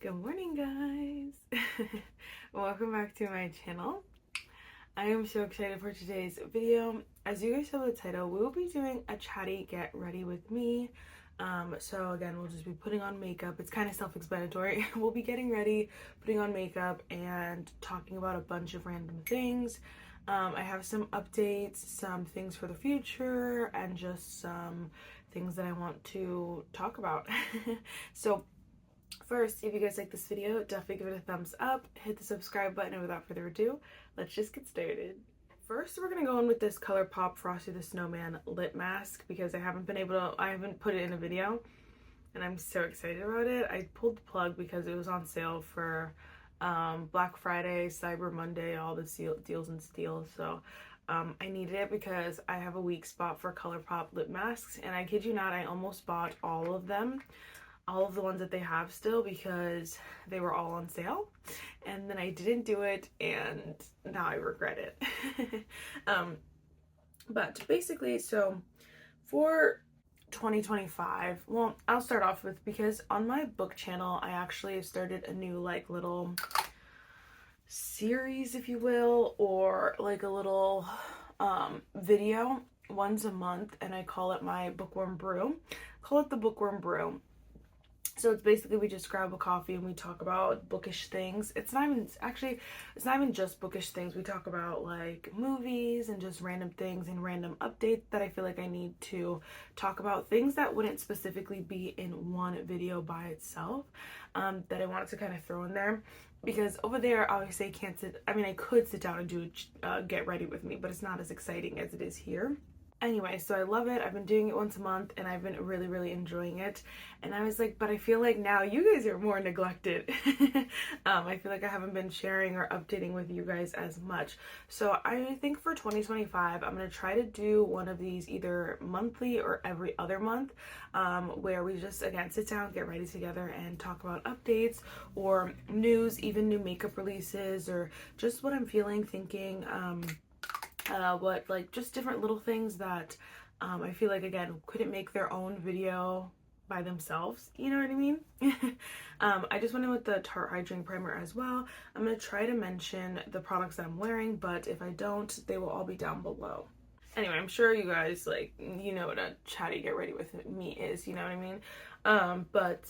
Good morning, guys. Welcome back to my channel. I am so excited for today's video. As you guys saw the title, we will be doing a chatty get ready with me. So again, we'll just be putting on makeup. It's kind of self-explanatory. We'll be getting ready, putting on makeup, and talking about a bunch of random things. I have some updates, some things for the future, and just some things that I want to talk about. So first, if you guys like this video, definitely give it a thumbs up, hit the subscribe button, and without further ado, let's just get started. First, we're gonna go in with this Colourpop Frosty the Snowman lip mask because I haven't put it in a video, and I'm so excited about it. I pulled the plug because it was on sale for Black Friday, Cyber Monday, all the deals and steals. So I needed it because I have a weak spot for Colourpop lip masks, and I kid you not, I almost bought all of them. All of the ones that they have still because they were all on sale, and then I didn't do it and now I regret it. But basically, so for 2025, well, I'll start off with, because on my book channel I actually started a new like little series, if you will, or like a little video once a month, and I call it my bookworm brew. Call it the bookworm brew. So it's basically, we just grab a coffee and we talk about bookish things. It's not even just bookish things. We talk about like movies and just random things and random updates that I feel like I need to talk about, things that wouldn't specifically be in one video by itself, that I wanted to kind of throw in there. Because over there, obviously I could sit down and do a get ready with me, but it's not as exciting as it is here. Anyway, so I love it. I've been doing it once a month and I've been really enjoying it. And I was like, but I feel like now you guys are more neglected. I feel like I haven't been sharing or updating with you guys as much. So I think for 2025, I'm going to try to do one of these either monthly or every other month, where we just, again, sit down, get ready together and talk about updates or news, even new makeup releases, or just what I'm feeling, thinking, just different little things that I feel like, again, couldn't make their own video by themselves, you know what I mean? I just went in with the Tarte Hydrating Primer as well. I'm going to try to mention the products that I'm wearing, but if I don't, they will all be down below. Anyway, I'm sure you guys, like, you know what a chatty get ready with me is, you know what I mean? But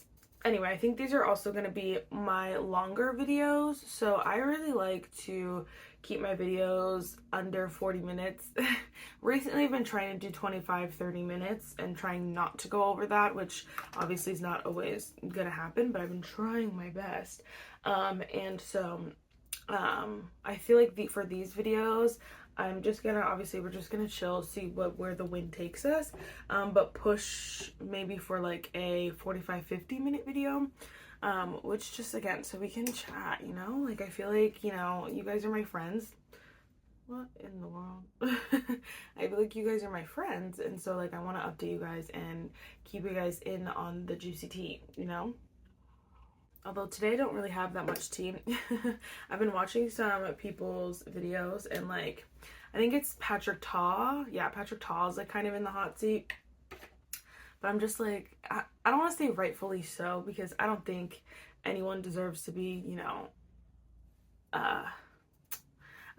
anyway, I think these are also going to be my longer videos, so I really like to keep my videos under 40 minutes. Recently I've been trying to do 25-30 minutes and trying not to go over that, which obviously is not always gonna happen, but I've been trying my best. And so I feel like for these videos, I'm just gonna, obviously we're just gonna chill, see where the wind takes us, but push maybe for like a 45-50 minute video, which just, again, so we can chat, you know? Like, I feel like, you know, you guys are my friends. What in the world? I feel like you guys are my friends, and so, like, I want to update you guys and keep you guys in on the juicy tea, you know? Although today I don't really have that much tea. I've been watching some people's videos, and like, I think it's Patrick Ta. Yeah, Patrick Ta is like kind of in the hot seat. But I'm just like, I don't want to say rightfully so, because I don't think anyone deserves to be, you know, I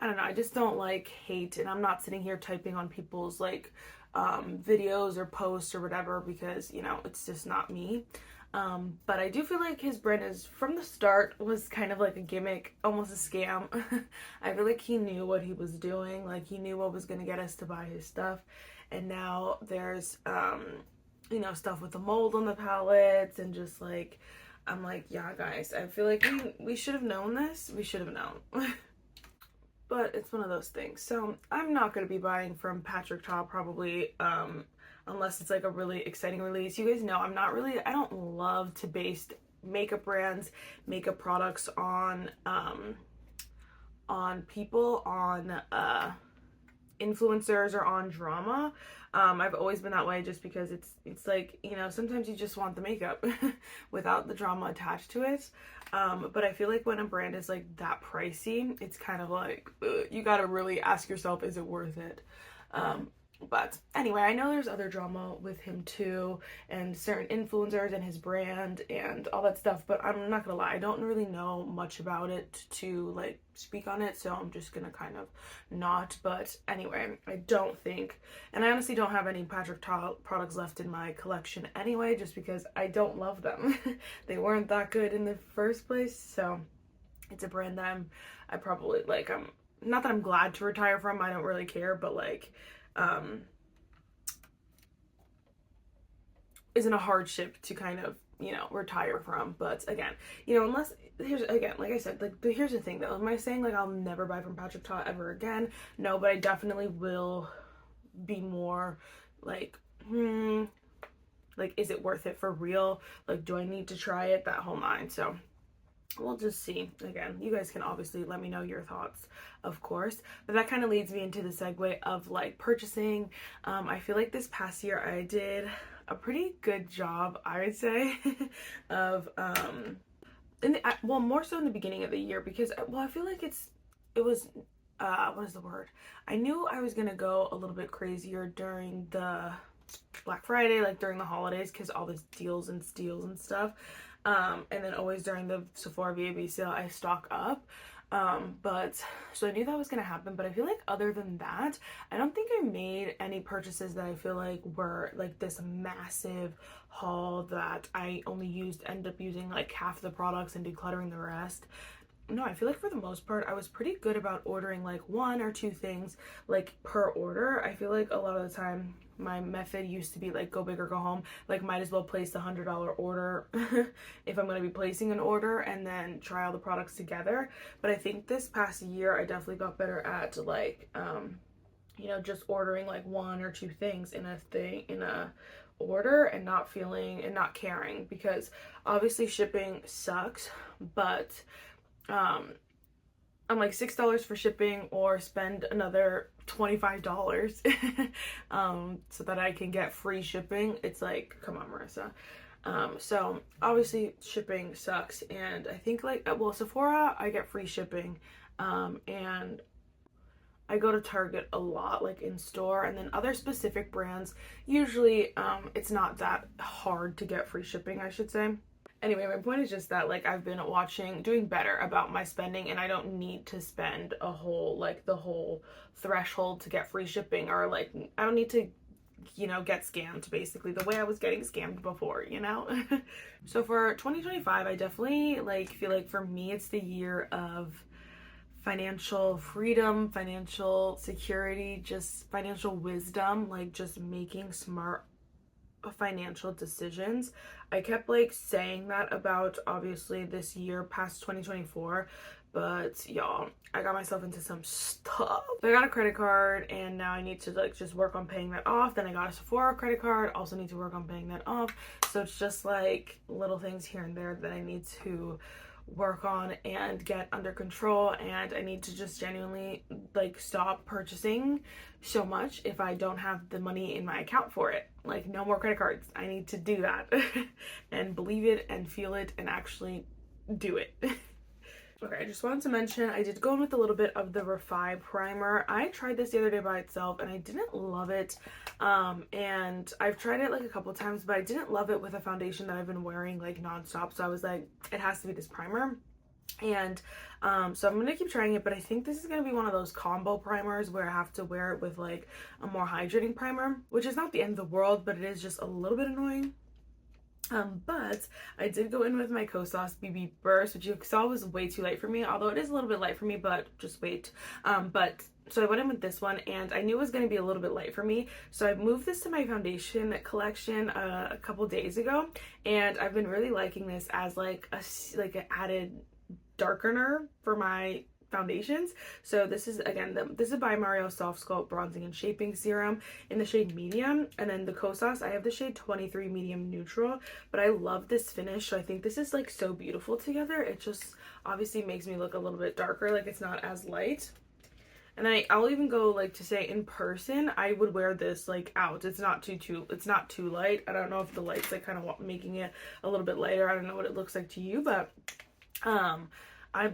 don't know. I just don't like hate, and I'm not sitting here typing on people's like videos or posts or whatever, because, you know, it's just not me. But I do feel like his brand is, from the start, was kind of like a gimmick, almost a scam. I feel like he knew what he was doing, like he knew what was going to get us to buy his stuff. And now there's, you know, stuff with the mold on the palettes, and just like, I'm like, yeah, guys, I feel like we should have known this. We should have known. But it's one of those things. So I'm not going to be buying from Patrick Ta probably, unless it's like a really exciting release. You guys know I don't love to base makeup brands, makeup products on people, on influencers, or on drama. I've always been that way, just because it's like, you know, sometimes you just want the makeup without the drama attached to it. But I feel like when a brand is like that pricey, it's kind of like, you gotta really ask yourself, is it worth it? But anyway, I know there's other drama with him too, and certain influencers and his brand and all that stuff, but I'm not gonna lie, I don't really know much about it to like speak on it, so I'm just gonna kind of not. But anyway, I don't think, and I honestly don't have any Patrick Ta products left in my collection anyway, just because I don't love them. They weren't that good in the first place, so it's a brand that I probably like, I'm not that I'm glad to retire from, I don't really care, but like isn't a hardship to kind of, you know, retire from. But again, you know, unless, here's again, like I said, like here's the thing though, am I saying like I'll never buy from Patrick Ta ever again? No, but I definitely will be more like, like, is it worth it for real? Like, do I need to try it? That whole nine. So we'll just see. Again, you guys can obviously let me know your thoughts, of course, but that kind of leads me into the segue of like purchasing. I feel like this past year I did a pretty good job, I would say, of well, more so in the beginning of the year, because, well, I feel like it was what is the word, I knew I was gonna go a little bit crazier during the Black Friday, like during the holidays, because all the deals and steals and stuff. And then always during the Sephora VAB sale, I stock up. But so I knew that was gonna happen, but I feel like other than that, I don't think I made any purchases that I feel like were like this massive haul that I only end up using like half the products and decluttering the rest. No, I feel like for the most part, I was pretty good about ordering like one or two things like per order. I feel like a lot of the time my method used to be like go big or go home. Like, might as well place the $100 order if I'm going to be placing an order, and then try all the products together. But I think this past year I definitely got better at like you know, just ordering like one or two things in a order, and not feeling and not caring, because obviously shipping sucks, but I'm like $6 for shipping, or spend another $25 so that I can get free shipping. It's like, come on, Marissa. So obviously shipping sucks, and I think like, well, Sephora I get free shipping, and I go to Target a lot, like in store, and then other specific brands usually it's not that hard to get free shipping, I should say. Anyway, my point is just that like I've been doing better about my spending, and I don't need to spend a whole, like the whole threshold to get free shipping, or like I don't need to, you know, get scammed basically the way I was getting scammed before, you know. So for 2025, I definitely like feel like for me it's the year of financial freedom, financial security, just financial wisdom, like just making smart financial decisions. I kept like saying that about obviously this year past 2024, but y'all, I got myself into some stuff. I got a credit card, and now I need to like just work on paying that off. Then I got a Sephora credit card, also need to work on paying that off. So it's just like little things here and there that I need to work on and get under control, and I need to just genuinely like stop purchasing so much if I don't have the money in my account for it. Like, no more credit cards. I need to do that and believe it and feel it and actually do it. Okay, I just wanted to mention I did go in with a little bit of the Refy primer. I tried this the other day by itself and I didn't love it. And I've tried it like a couple times, but I didn't love it with a foundation that I've been wearing like nonstop. So I was like, it has to be this primer. And so I'm gonna keep trying it, but I think this is gonna be one of those combo primers where I have to wear it with like a more hydrating primer, which is not the end of the world, but it is just a little bit annoying. But I did go in with my Kosas BB Burst, which you saw was way too light for me, although it is a little bit light for me, but just wait. So I went in with this one, and I knew it was going to be a little bit light for me, so I moved this to my foundation collection a couple days ago, and I've been really liking this as like an added darkener for my foundations. So this is, again, this is by Mario Softsculpt Bronzing and Shaping Serum in the shade medium, and then the Kosas, I have the shade 23 medium neutral, but I love this finish. So I think this is like so beautiful together. It just obviously makes me look a little bit darker, like it's not as light. And I'll even go like to say in person I would wear this like out. It's not too light. I don't know if the light's like kind of making it a little bit lighter. I don't know what it looks like to you, but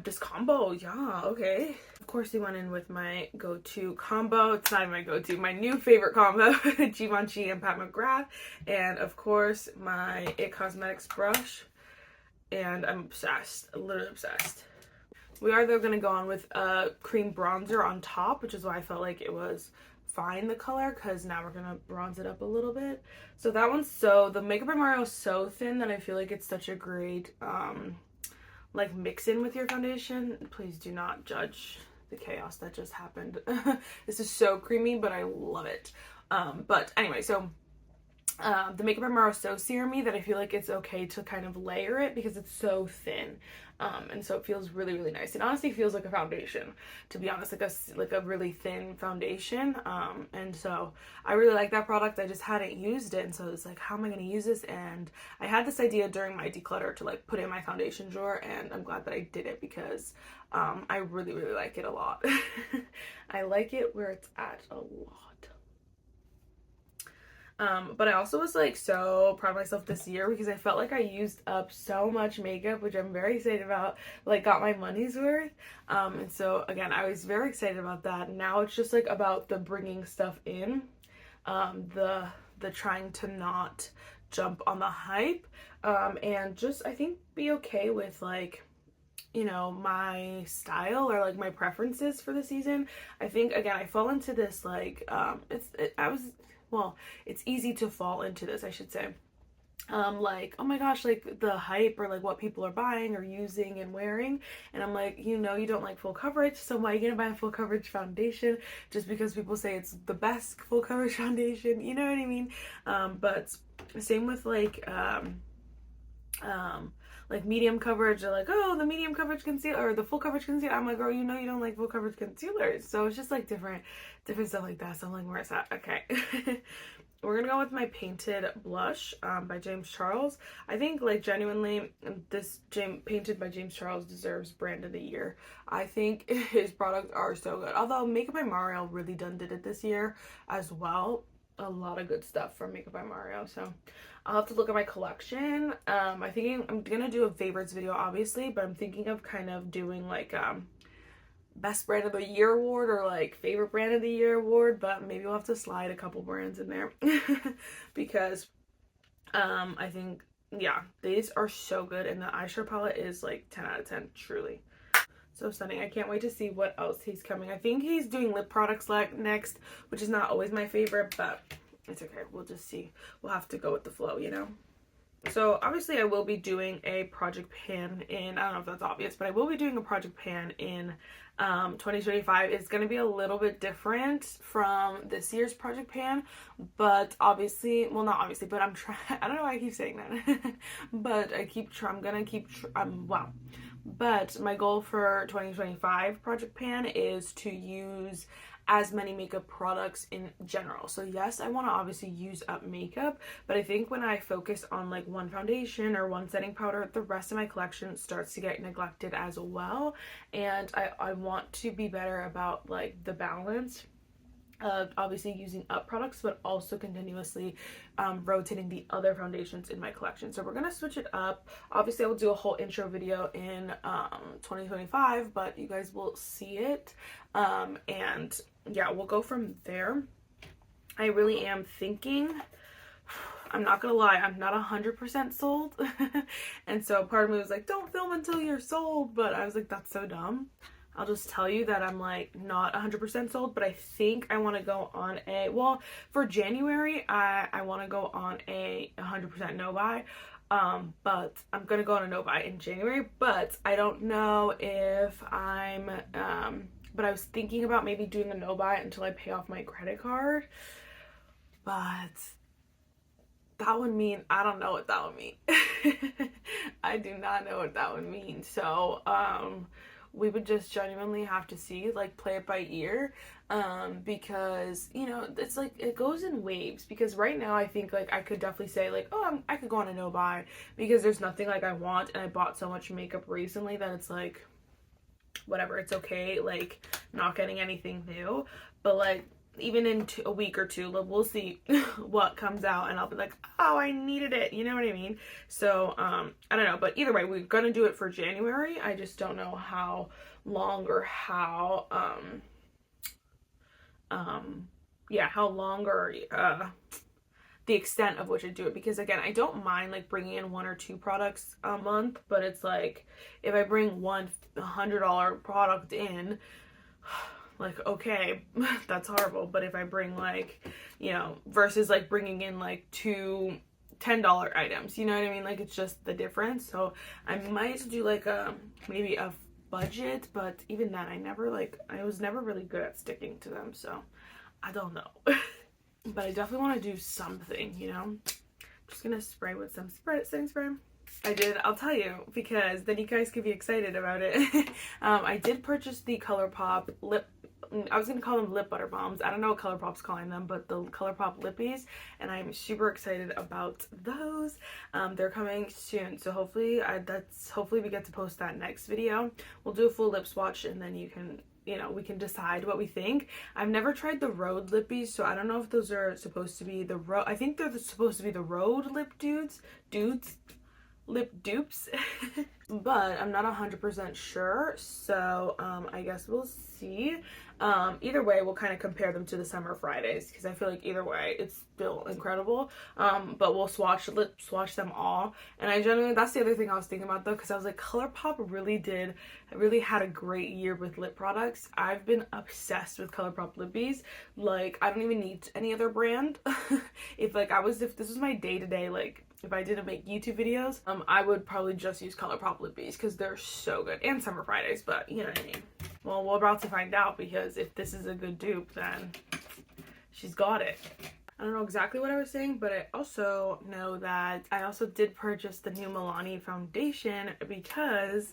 This combo, yeah, okay. Of course, we went in with my go-to combo. It's not even my go-to, my new favorite combo, Givenchy and Pat McGrath. And of course, my It Cosmetics brush. And I'm obsessed, literally obsessed. We are though gonna go on with a cream bronzer on top, which is why I felt like it was fine, the color, because now we're gonna bronze it up a little bit. So that one's the Makeup by Mario is so thin that I feel like it's such a great like mix in with your foundation. Please do not judge the chaos that just happened. This is so creamy, but I love it. But anyway, so the Makeup by Mario is so serumy that I feel like it's okay to kind of layer it because it's so thin. And so it feels really, really nice. It honestly feels like a foundation, to be honest, like a really thin foundation. And so I really like that product. I just hadn't used it, and so it's like, how am I going to use this? And I had this idea during my declutter to like put it in my foundation drawer, and I'm glad that I did it because I really, really like it a lot. I like it where it's at a lot. But I also was like so proud of myself this year because I felt like I used up so much makeup, which I'm very excited about, like got my money's worth. And so again, I was very excited about that. Now it's just like about the bringing stuff in, the trying to not jump on the hype, and just I think be okay with like, you know, my style or like my preferences for the season. I think again I fall into this like it's easy to fall into this, I should say. Like, oh my gosh, like the hype or like what people are buying or using and wearing. And I'm like, you know, you don't like full coverage, so why are you gonna buy a full coverage foundation just because people say it's the best full coverage foundation? You know what I mean? But same with like medium coverage. They're like, oh, the medium coverage concealer or the full coverage concealer. I'm like, girl, you know you don't like full coverage concealers. So it's just like different stuff like that. So I'm like, where's that? Okay. We're gonna go with my Painted blush by James Charles. I think like genuinely this Painted by James Charles deserves brand of the year. I think his products are so good. Although Makeup by Mario really did it this year as well. A lot of good stuff from Makeup by Mario. So I'll have to look at my collection. I'm thinking I'm gonna do a favorites video obviously, but I'm thinking of kind of doing like best brand of the year award or like favorite brand of the year award, but maybe we'll have to slide a couple brands in there because I think, yeah, these are so good, and the eyeshadow palette is like 10 out of 10, truly. So stunning. I can't wait to see what else he's coming. I think he's doing lip products like next, which is not always my favorite, but it's okay. We'll just see. We'll have to go with the flow, you know? So obviously I will be doing a project pan in, I don't know if that's obvious, but I will be doing a project pan in 2025. It's going to be a little bit different from this year's project pan, but obviously, well, not obviously, but I'm trying, I don't know why I keep saying that, but wow. But my goal for 2025 project pan is to use as many makeup products in general. So yes, I want to obviously use up makeup, but I think when I focus on like one foundation or one setting powder, the rest of my collection starts to get neglected as well. And I want to be better about like the balance of obviously using up products, but also continuously rotating the other foundations in my collection. So we're gonna switch it up. Obviously I will do a whole intro video in 2025, but you guys will see it, and yeah, we'll go from there. I really am thinking, I'm not gonna lie, I'm not 100% sold. And so part of me was like, don't film until you're sold, but I was like, that's so dumb. I'll just tell you that I'm like not 100% sold, but I think I want to go on well, for January, I want to go on a 100% no buy. But I'm going to go on a no buy in January, but I don't know if I'm, but I was thinking about maybe doing a no buy until I pay off my credit card, but that would mean, I don't know what that would mean. I do not know what that would mean. So, we would just genuinely have to see, like, play it by ear, because, you know, it's like, it goes in waves, because right now I think, like, I could definitely say, like, oh, I could go on a no buy, because there's nothing, like, I want, and I bought so much makeup recently that it's, like, whatever, it's okay, like, not getting anything new, but, like, even in a week or two, we'll see what comes out, and I'll be like, oh, I needed it, you know what I mean? So I don't know, but either way, we're gonna do it for January. I just don't know how long or how yeah, how long or the extent of which I do it, because again, I don't mind like bringing in 1 or 2 products a month, but it's like if I bring one $100 product in, like, okay, that's horrible. But if I bring like, you know, versus like bringing in like 2 $10 items, you know what I mean? Like, it's just the difference. So I might do like maybe a budget, but even then I was never really good at sticking to them, so I don't know. But I definitely want to do something, you know? I'm just gonna spray with some setting spray. I'll tell you, because then you guys can be excited about it. I did purchase the Colourpop lip, I was gonna call them lip butter bombs. I don't know what Colourpop's calling them, but the Colourpop lippies, and I'm super excited about those. They're coming soon, so hopefully hopefully we get to post that next video. We'll do a full lip swatch, and then you can, you know, we can decide what we think. I've never tried the Rhode lippies, so I don't know if those are supposed to be the I think they're supposed to be the Rhode lip lip dupes. But I'm not 100% sure, so I guess we'll see. Either way, we'll kind of compare them to the Summer Fridays, because I feel like either way it's still incredible. But we'll swatch them all. And I genuinely, that's the other thing I was thinking about though, because I was like, Colourpop really had a great year with lip products. I've been obsessed with Colourpop lippies. Like, I don't even need any other brand. if this was my day-to-day, like if I didn't make YouTube videos, I would probably just use Colourpop lippies, because they're so good. And Summer Fridays, but you know what I mean. Well, we're about to find out, because if this is a good dupe, then she's got it. I don't know exactly what I was saying, but I also know that I also did purchase the new Milani foundation, because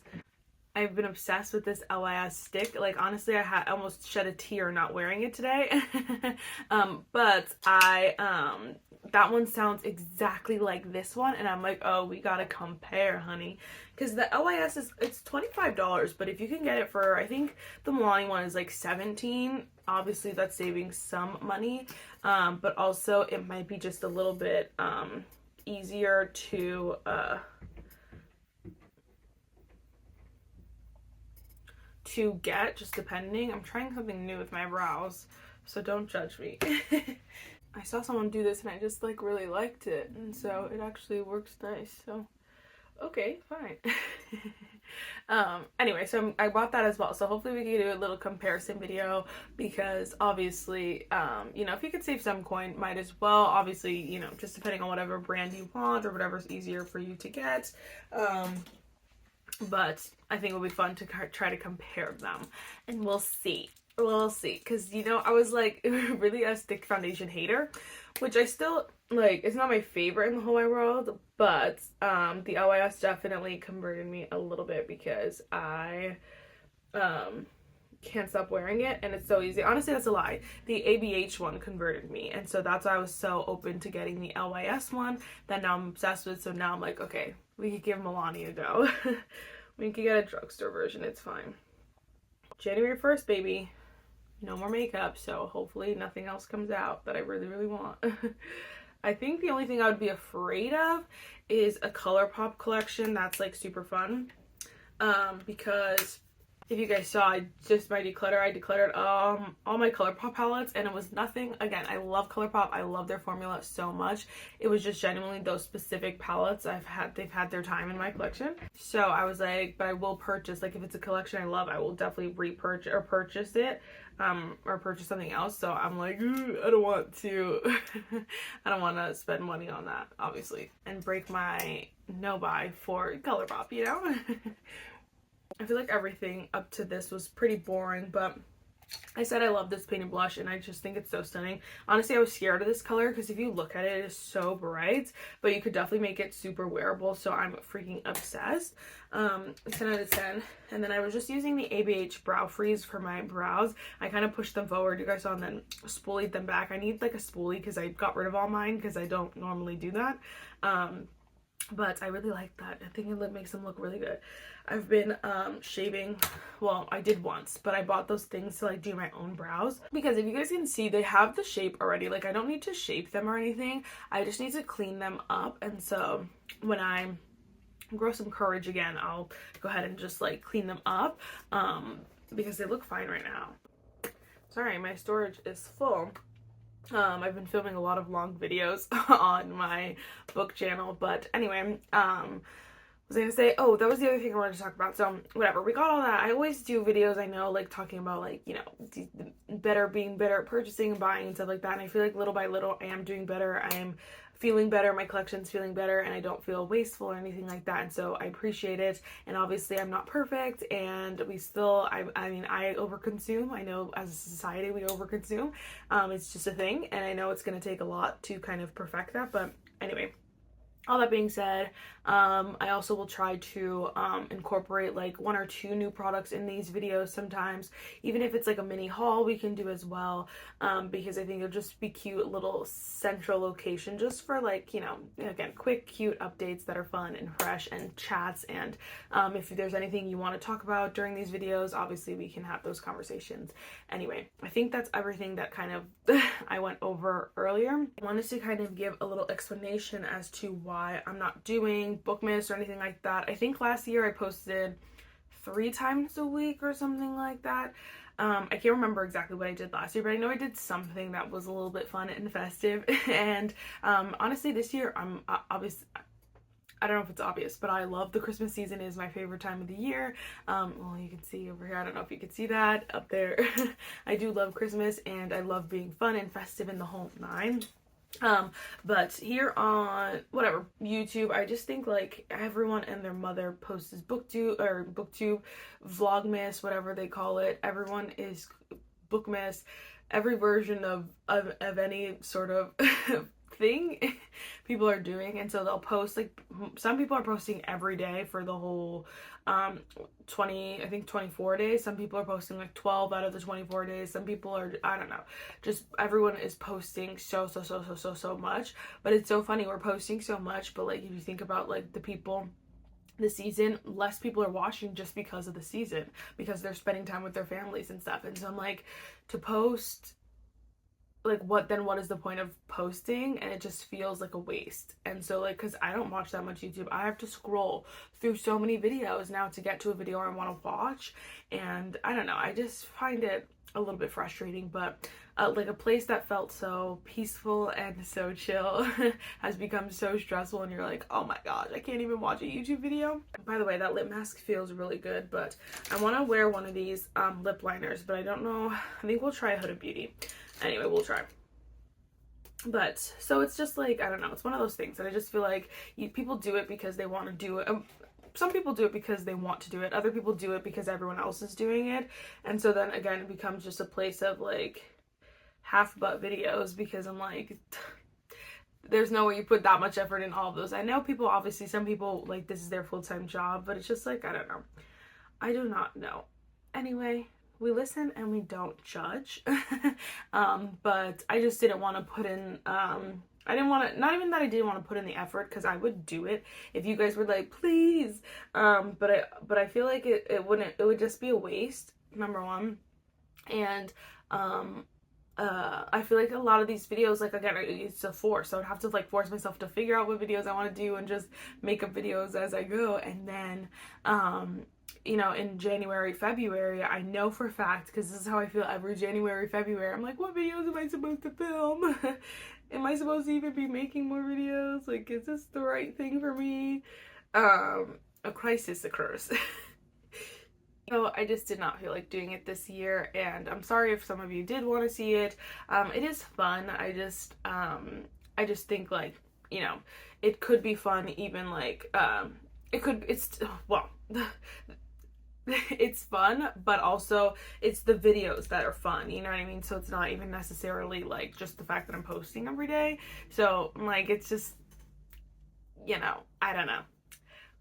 I've been obsessed with this LYS stick. Like, honestly, I almost shed a tear not wearing it today. But that one sounds exactly like this one, and I'm like, oh, we gotta compare, honey. Because the LYS it's $25, but if you can get it for, I think the Milani one is like $17, obviously that's saving some money, but also it might be just a little bit easier to get, just depending. I'm trying something new with my brows, so don't judge me. I saw someone do this and I just like really liked it, and so it actually works nice, so okay, fine. Anyway, so I bought that as well, so hopefully we can do a little comparison video, because obviously you know, if you could save some coin, might as well. Obviously, you know, just depending on whatever brand you want or whatever's easier for you to get. But I think it'll be fun to try to compare them, and we'll see. We'll see, because, you know, I was like really a stick foundation hater, which I still like. It's not my favorite in the whole wide world, but the LYS definitely converted me a little bit, because I can't stop wearing it, and it's so easy. Honestly, that's a lie. The ABH one converted me, and so that's why I was so open to getting the LYS one that now I'm obsessed with. So now I'm like, okay, we could give Milani a go. We could get a drugstore version, it's fine. January 1st, baby. No more makeup, so hopefully nothing else comes out that I really, really want. I think the only thing I would be afraid of is a Colourpop collection that's like super fun. Because if you guys saw, I decluttered all my Colourpop palettes, and it was nothing. Again, I love Colourpop. I love their formula so much. It was just genuinely those specific palettes they've had their time in my collection. So I was like, but I will purchase, like, if it's a collection I love, I will definitely repurchase or purchase it, or purchase something else. So I'm like, I don't want to I don't want to spend money on that, obviously, and break my no buy for Colourpop, you know. I feel like everything up to this was pretty boring, but I said I love this painted blush, and I just think it's so stunning. Honestly, I was scared of this color, because if you look at it, it is so bright, but you could definitely make it super wearable, so I'm freaking obsessed. 10 out of 10. And then I was just using the ABH Brow Freeze for my brows. I kind of pushed them forward, you guys saw, and then spoolied them back. I need like a spoolie, because I got rid of all mine, because I don't normally do that. but I really like that. I think it makes them look really good. I've been shaving, well, I did once, but I bought those things to like do my own brows, because if you guys can see, they have the shape already. Like, I don't need to shape them or anything, I just need to clean them up. And so when I grow some courage again, I'll go ahead and just like clean them up, because they look fine right now. Sorry, my storage is full. I've been filming a lot of long videos on my book channel, but anyway, was I gonna say, oh, that was the other thing I wanted to talk about. So whatever, we got all that. I always do videos, I know, like talking about like, you know, being better at purchasing and buying and stuff like that, and I feel like little by little I am doing better. I am feeling better, my collection's feeling better, and I don't feel wasteful or anything like that, and so I appreciate it. And obviously I'm not perfect, and we still, I mean, I overconsume. I know as a society we overconsume. It's just a thing, and I know it's going to take a lot to kind of perfect that, but anyway. All that being said, I also will try to incorporate like 1 or 2 new products in these videos sometimes, even if it's like a mini haul we can do as well, because I think it'll just be cute, little central location just for like, you know, again, quick cute updates that are fun and fresh and chats. And if there's anything you want to talk about during these videos, obviously we can have those conversations. Anyway, I think that's everything that kind of I went over earlier. I wanted to kind of give a little explanation as to why I'm not doing Bookmas or anything like that. I think last year I posted 3 times a week or something like that. I can't remember exactly what I did last year, but I know I did something that was a little bit fun and festive. And honestly, this year I'm obviously, I don't know if it's obvious, but I love the Christmas season. Is my favorite time of the year. Well, you can see over here, I don't know if you can see that up there. I do love Christmas, and I love being fun and festive in the whole 9. But here on whatever YouTube, I just think like everyone and their mother posts booktube or booktube, vlogmas, whatever they call it. Everyone is bookmas, every version of any sort of thing people are doing. And so they'll post, like, some people are posting every day for the whole 24 days. Some people are posting like 12 out of the 24 days. Some people are, I don't know, just everyone is posting so much. But it's so funny, we're posting so much, but like if you think about like the people, the season, less people are watching just because of the season, because they're spending time with their families and stuff. And so I'm like, to post, like, what is the point of posting? And it just feels like a waste. And so like, because I don't watch that much YouTube, I have to scroll through so many videos now to get to a video I want to watch. And I don't know, I just find it a little bit frustrating. But like a place that felt so peaceful and so chill has become so stressful, and you're like, oh my gosh, I can't even watch a YouTube video. By the way, that lip mask feels really good, but I want to wear one of these lip liners, but I don't know, I think we'll try Huda Beauty. Anyway, we'll try. But so it's just like, I don't know, it's one of those things that I just feel like people do it because they want to do it. Some people do it because they want to do it. Other people do it because everyone else is doing it. And so then again, it becomes just a place of like half butt videos, because I'm like, there's no way you put that much effort in all of those. I know people, obviously some people like this is their full-time job, but it's just like, I don't know. I do not know. Anyway, we listen and we don't judge. But I just didn't want to put in, I didn't want to, not even that I didn't want to put in the effort, because I would do it if you guys were like, please. But I feel like it would just be a waste, number one. And I feel like a lot of these videos, like, again, it's a force, so I'd have to like force myself to figure out what videos I want to do and just make up videos as I go. And then you know, in January, February, I know for a fact, because this is how I feel every January, February, I'm like, what videos am I supposed to film? Am I supposed to even be making more videos? Like, is this the right thing for me? A crisis occurs. So I just did not feel like doing it this year, and I'm sorry if some of you did want to see it. It is fun. I just think, like, you know, it could be fun, even like, it's fun, but also it's the videos that are fun, you know what I mean? So it's not even necessarily like just the fact that I'm posting every day. So like, it's just, you know, I don't know,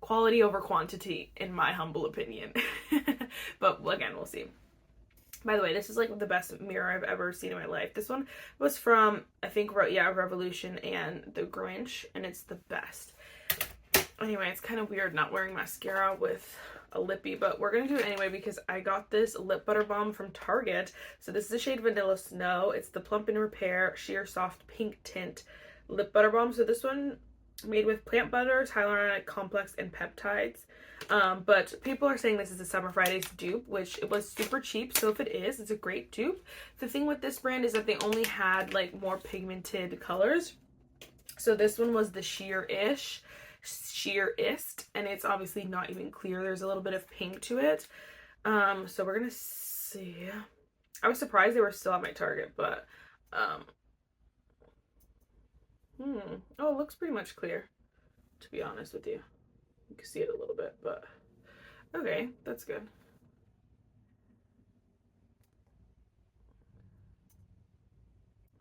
quality over quantity in my humble opinion. But again, we'll see. By the way, this is like the best mirror I've ever seen in my life. This one was from, I think, yeah, Revolution and the Grinch, and it's the best. Anyway, it's kind of weird not wearing mascara with a lippy, but we're gonna do it anyway because I got this lip butter balm from Target. So this is the shade Vanilla Snow. It's the Plump and Repair Sheer Soft Pink Tint lip butter balm. So this one made with plant butters, hyaluronic complex, and peptides. But people are saying this is a Summer Fridays dupe, which it was super cheap. So if it is, it's a great dupe. The thing with this brand is that they only had like more pigmented colors. So this one was the sheerest, and it's obviously not even clear. There's a little bit of pink to it. So we're gonna see. I was surprised they were still at my Target, but oh, it looks pretty much clear, to be honest with you. You can see it a little bit, but okay, that's good.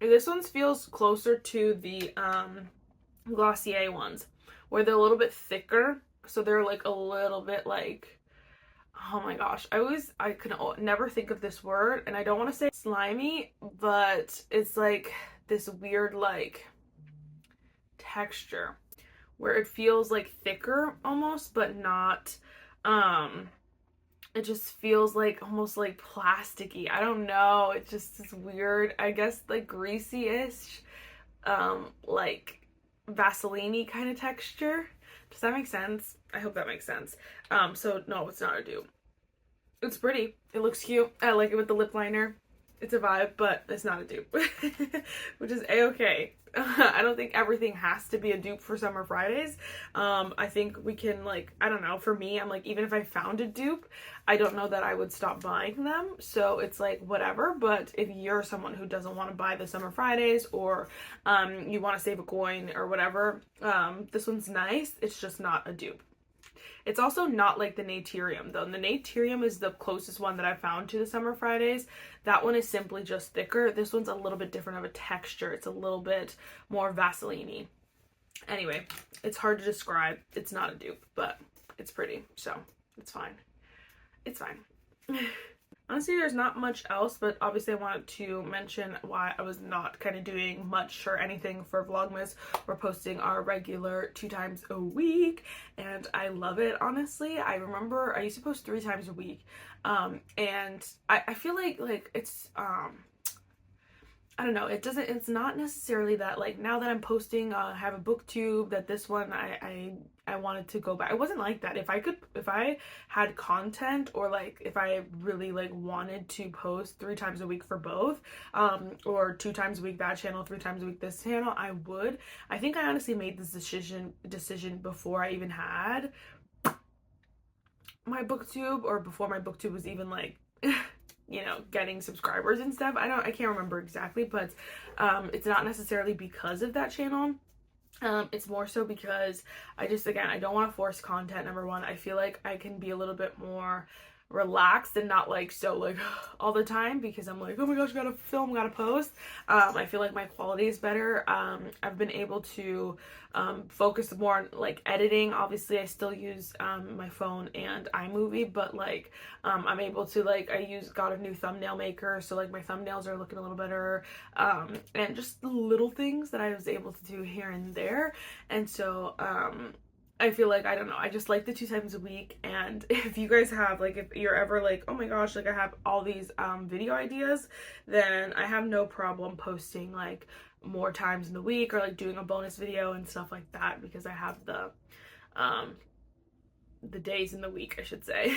This one feels closer to the Glossier ones, where they're a little bit thicker, so they're like a little bit like, oh my gosh, I can never think of this word, and I don't want to say slimy, but it's like this weird like texture where it feels like thicker almost, but not, it just feels like almost like plasticky. I don't know, it's just this weird, I guess like greasy-ish, like Vaseline-y kind of texture. Does that make sense? I hope that makes sense. So no, it's not a dupe. It's pretty, it looks cute, I like it with the lip liner. It's a vibe, but it's not a dupe, which is a-okay. I don't think everything has to be a dupe for Summer Fridays. I think we can, like, I don't know, for me, I'm like, even if I found a dupe, I don't know that I would stop buying them. So it's like, whatever. But if you're someone who doesn't want to buy the Summer Fridays, or you want to save a coin or whatever, this one's nice. It's just not a dupe. It's also not like the Naturium though. The Naturium is the closest one that I found to the Summer Fridays. That one is simply just thicker. This one's a little bit different of a texture. It's a little bit more Vaseline-y. Anyway, it's hard to describe. It's not a dupe, but it's pretty, so it's fine. It's fine. Honestly, there's not much else, but obviously I wanted to mention why I was not kind of doing much or anything for Vlogmas. We're posting our regular 2 times a week, and I love it, honestly. I remember I used to post 3 times a week, and I feel like it's, I don't know, it's not necessarily that, like, now that I'm posting, I have a booktube, that this one I wanted to go back. It wasn't like that. If I had content, or like if I really like wanted to post 3 times a week for both, or 2 times a week that channel, 3 times a week this channel, I would. I think I honestly made this decision before I even had my booktube, or before my booktube was even like you know, getting subscribers and stuff. I can't remember exactly, but it's not necessarily because of that channel. It's more so because I don't want to force content, number one. I feel like I can be a little bit more relaxed and not like so like all the time, because I'm like, oh my gosh, gotta film, gotta post. I feel like my quality is better. I've been able to focus more on like editing. Obviously I still use my phone and iMovie, but like I'm able to, like, got a new thumbnail maker, so like my thumbnails are looking a little better, and just the little things that I was able to do here and there. And so I feel like, I don't know, I just like the 2 times a week. And if you guys have, like, if you're ever like, oh my gosh, like I have all these video ideas, then I have no problem posting like more times in the week, or like doing a bonus video and stuff like that, because I have the days in the week, I should say.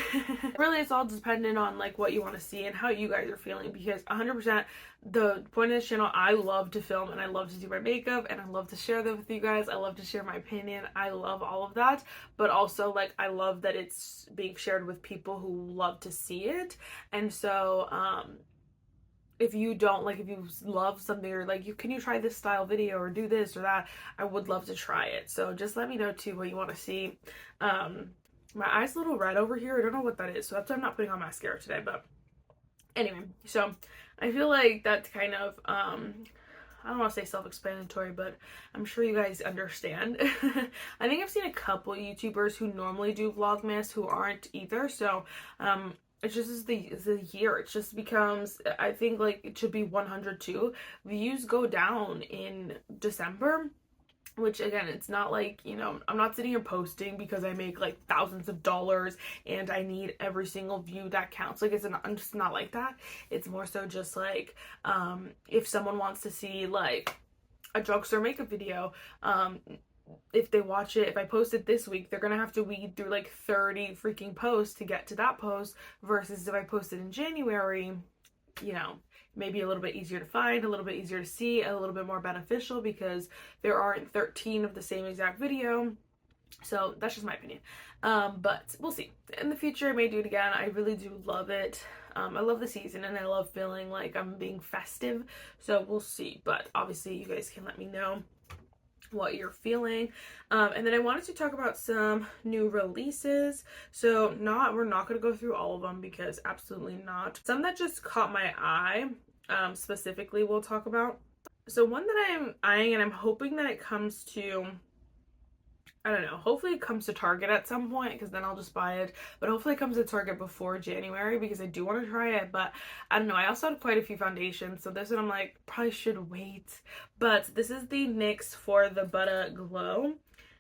Really, it's all dependent on like what you want to see and how you guys are feeling, because 100% the point of this channel, I love to film and I love to do my makeup and I love to share that with you guys. I love to share my opinion. I love all of that, but also like I love that it's being shared with people who love to see it. And so if you don't like, if you love something, or like can you try this style video or do this or that, I would love to try it. So just let me know too what you want to see. My eye's a little red over here. I don't know what that is, so that's why I'm not putting on mascara today. But anyway, so I feel like that's kind of, I don't want to say self-explanatory, but I'm sure you guys understand. I think I've seen a couple YouTubers who normally do Vlogmas who aren't either. So it's just the year. It just becomes, I think like it should be 102. Views go down in December. which again, it's not like, you know, I'm not sitting here posting because I make like thousands of dollars and I need every single view that counts. Like, I'm just not like that. It's more so just like, if someone wants to see like a drugstore makeup video, if they watch it, if I post it this week, they're gonna have to weed through like 30 freaking posts to get to that post, versus if I post it in January, you know, maybe a little bit easier to find, a little bit easier to see, a little bit more beneficial because there aren't 13 of the same exact video. So that's just my opinion. But we'll see. In the future, I may do it again. I really do love it. I love the season and I love feeling like I'm being festive. So we'll see. But obviously, you guys can let me know what you're feeling. And then I wanted to talk about some new releases. So we're not going to go through all of them because absolutely not. Some that just caught my eye, specifically we'll talk about. So one that I'm eyeing and I'm hoping that it comes to, I don't know, hopefully it comes to Target at some point because then I'll just buy it. But hopefully it comes to Target before January because I do want to try it. But I don't know, I also had quite a few foundations. So this one I'm like, probably should wait. But this is the NYX for the Butta Glow.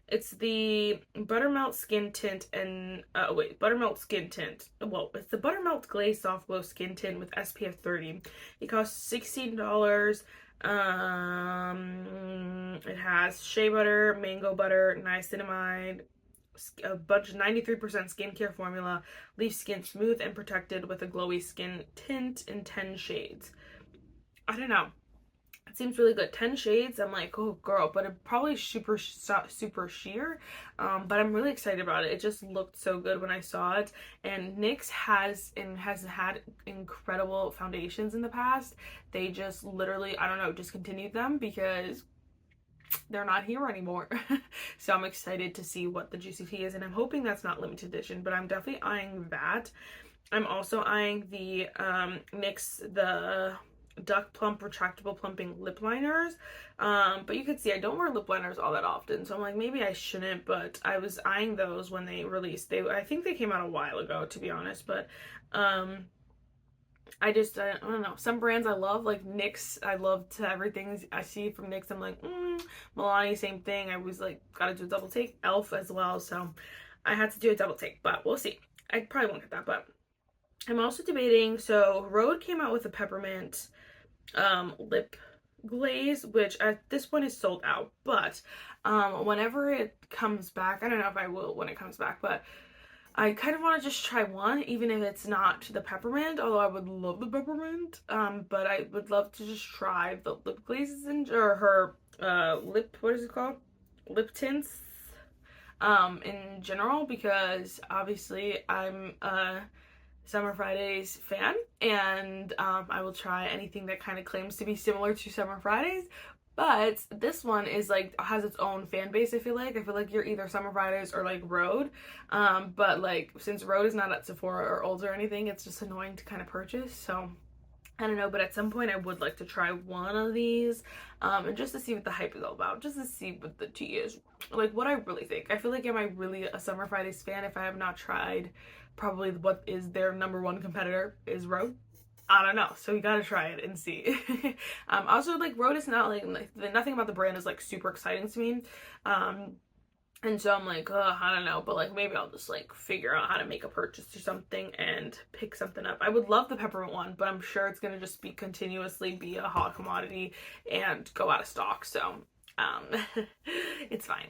It's the Buttermelt Skin Tint and, Buttermelt Skin Tint. Well, it's the Buttermelt Glaze Soft Glow Skin Tint with SPF 30. It costs $16. It has shea butter, mango butter, niacinamide, a bunch of 93% skincare formula, leaves skin smooth and protected with a glowy skin tint in 10 shades. I don't know. It seems really good. 10 shades. I'm like, oh girl, but it probably super sheer. But I'm really excited about it. It just looked so good when I saw it. And NYX has had incredible foundations in the past. They just literally, I don't know, discontinued them because they're not here anymore. So I'm excited to see what the Juicy Tea is, and I'm hoping that's not limited edition, but I'm definitely eyeing that. I'm also eyeing the NYX, the Duck Plump Retractable Plumping Lip Liners. But you can see I don't wear lip liners all that often, so I'm like, maybe I shouldn't, but I was eyeing those when they released. I think they came out a while ago, to be honest, but I don't know. Some brands I love, like NYX, I love to everything I see from NYX. I'm like, Milani, same thing. I was like, gotta do a double take. Elf as well, so I had to do a double take, but we'll see. I probably won't get that, but I'm also debating. So Rhode came out with a peppermint lip glaze, which at this point is sold out, but whenever it comes back, I don't know if I will when it comes back, but I kind of want to just try one, even if it's not the peppermint, although I would love the peppermint. But I would love to just try the lip glazes or her lip, what is it called? Lip tints in general, because obviously I'm a Summer Fridays fan, and I will try anything that kind of claims to be similar to Summer Fridays. But this one is like, has its own fan base. I feel like you're either Summer Fridays or like Rhode. But like, since Rhode is not at Sephora or Ulta or anything, it's just annoying to kind of purchase. So I don't know, but at some point I would like to try one of these, and just to see what the hype is all about, just to see what the tea is, like what I really think. I feel like, am I really a Summer Fridays fan if I have not tried probably what is their #1 competitor is Rhode? I don't know, so you gotta try it and see. Also, like, Rhode is not like nothing about the brand is like super exciting to me, and so I'm like, I don't know, but like maybe I'll just like figure out how to make a purchase or something and pick something up. I would love the peppermint one, but I'm sure it's gonna just be continuously be a hot commodity and go out of stock. So it's fine.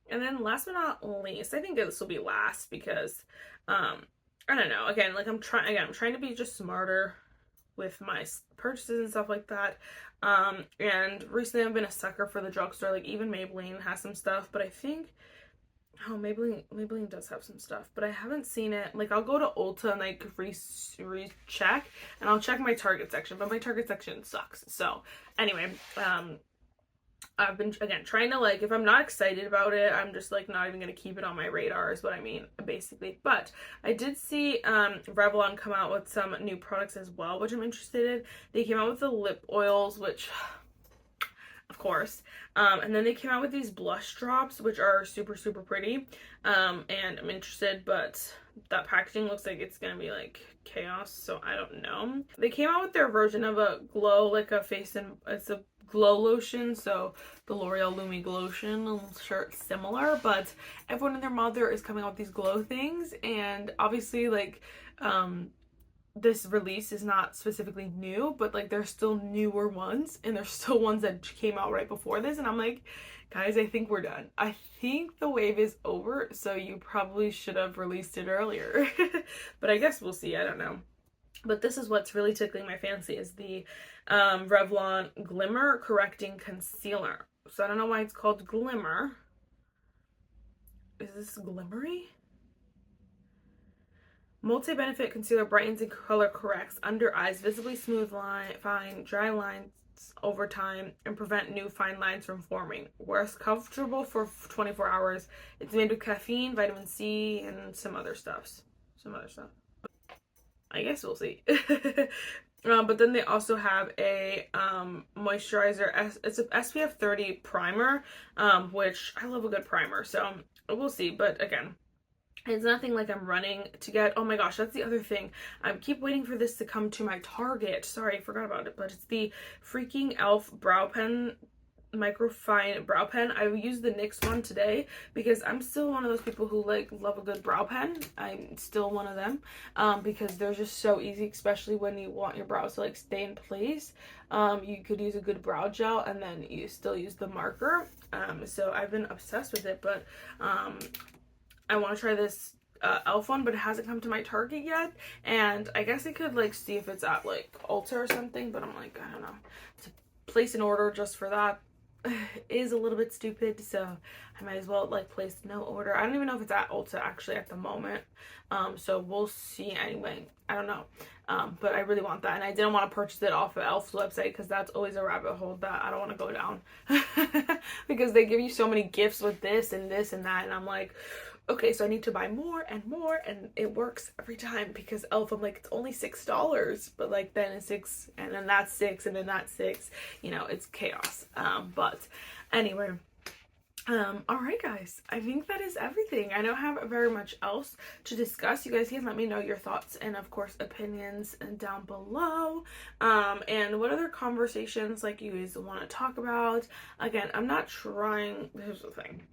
And then last but not least, I think this will be last because I don't know. Again, like I'm trying to be just smarter with my purchases and stuff like that. And recently I've been a sucker for the drugstore. Like even Maybelline has some stuff, but I think, oh, Maybelline does have some stuff, but I haven't seen it. Like I'll go to Ulta and like recheck, and I'll check my Target section, but my Target section sucks. So anyway, I've been, again, trying to, like, if I'm not excited about it, I'm just, like, not even going to keep it on my radar is what I mean, basically. But I did see Revlon come out with some new products as well, which I'm interested in. They came out with the lip oils, which, of course. And then they came out with these blush drops, which are super, super pretty. And I'm interested, but that packaging looks like it's going to be, like, chaos, so I don't know. They came out with their version of a glow, like a face and, it's a glow lotion, so the L'Oreal Lumi Glotion. I'm sure it's similar, but everyone and their mother is coming out with these glow things, and obviously like this release is not specifically new, but like there's still newer ones, and there's still ones that came out right before this, and I'm like, guys, I think we're done. I think the wave is over, so you probably should have released it earlier. But I guess we'll see, I don't know. But this is what's really tickling my fancy, is the Revlon Glimmer Correcting Concealer. So I don't know why it's called Glimmer. Is this glimmery? Multi-benefit concealer brightens and color corrects under eyes, visibly smooth fine dry lines over time, and prevent new fine lines from forming. Wears comfortable for 24 hours. It's made with caffeine, vitamin C, and some other stuff. I guess we'll see. But then they also have a moisturizer. It's a SPF 30 primer, which I love a good primer, so we'll see. But again, it's nothing like I'm running to get. Oh my gosh, that's the other thing. I keep waiting for this to come to my Target. Sorry, I forgot about it. But it's the freaking e.l.f. brow pen, microfine brow pen. I used the NYX one today because I'm still one of those people who like love a good brow pen. I'm still one of them because they're just so easy, especially when you want your brows to like stay in place. You could use a good brow gel and then you still use the marker. So I've been obsessed with it, but I want to try this e.l.f. one, but it hasn't come to my Target yet, and I guess I could like see if it's at like Ulta or something, but I'm like, I don't know, to place an order just for that is a little bit stupid, so I might as well like place no order. I don't even know if it's at Ulta actually at the moment, so we'll see anyway. I don't know, but I really want that, and I didn't want to purchase it off of e.l.f.'s website because that's always a rabbit hole that I don't want to go down because they give you so many gifts with this and this and that, and I'm like, okay, so I need to buy more, and it works every time because e.l.f., I'm like, it's only $6, but like then it's 6, and then that's 6, and then that's 6, you know, it's chaos. But anyway, all right, guys, I think that is everything. I don't have very much else to discuss. You guys can let me know your thoughts and of course opinions down below, and what other conversations like you guys want to talk about. Again, I'm not trying, here's the thing,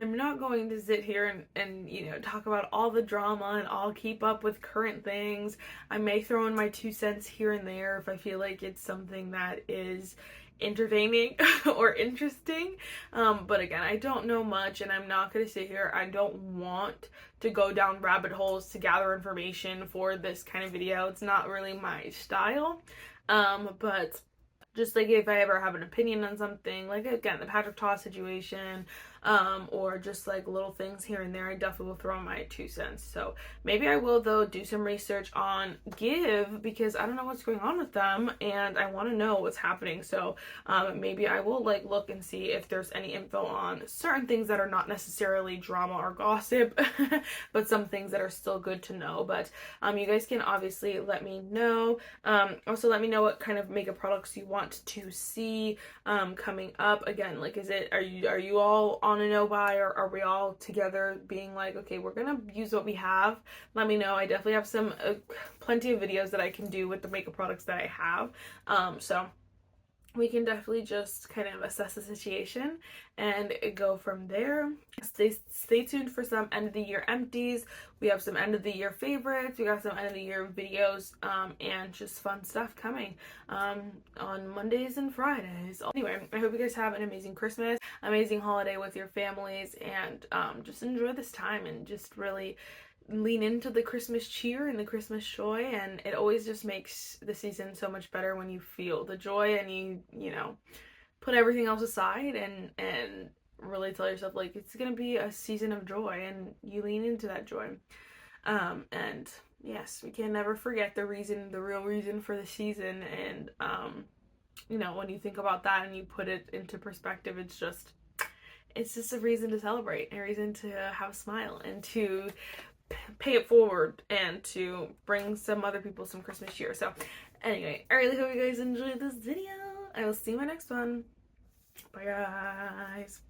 I'm not going to sit here and you know, talk about all the drama and I'll keep up with current things. I may throw in my 2 cents here and there if I feel like it's something that is entertaining or interesting, but again, I don't know much, and I'm not going to sit here. I don't want to go down rabbit holes to gather information for this kind of video. It's not really my style, but just like if I ever have an opinion on something, like again, the Patrick Ta situation, or just like little things here and there, I definitely will throw in my 2 cents. So maybe I will though do some research on Give, because I don't know what's going on with them and I want to know what's happening. So maybe I will like look and see if there's any info on certain things that are not necessarily drama or gossip, but some things that are still good to know. But you guys can obviously let me know. Also let me know what kind of makeup products you want to see coming up. Again, like, are you all on a no buy, or are we all together being like, okay, we're gonna use what we have? Let me know. I definitely have some plenty of videos that I can do with the makeup products that I have, so we can definitely just kind of assess the situation and go from there. Stay tuned for some end of the year empties. We have some end of the year favorites. We got some end of the year videos, and just fun stuff coming on Mondays and Fridays. Anyway, I hope you guys have an amazing Christmas, amazing holiday with your families, and just enjoy this time and just really lean into the Christmas cheer and the Christmas joy, and it always just makes the season so much better when you feel the joy and you know, put everything else aside and really tell yourself like it's gonna be a season of joy, and you lean into that joy. And yes, we can never forget the real reason for the season, and you know, when you think about that and you put it into perspective, it's just a reason to celebrate, a reason to have a smile, and to pay it forward, and to bring some other people some Christmas cheer. So anyway, I really hope you guys enjoyed this video. I will see you in my next one. Bye guys.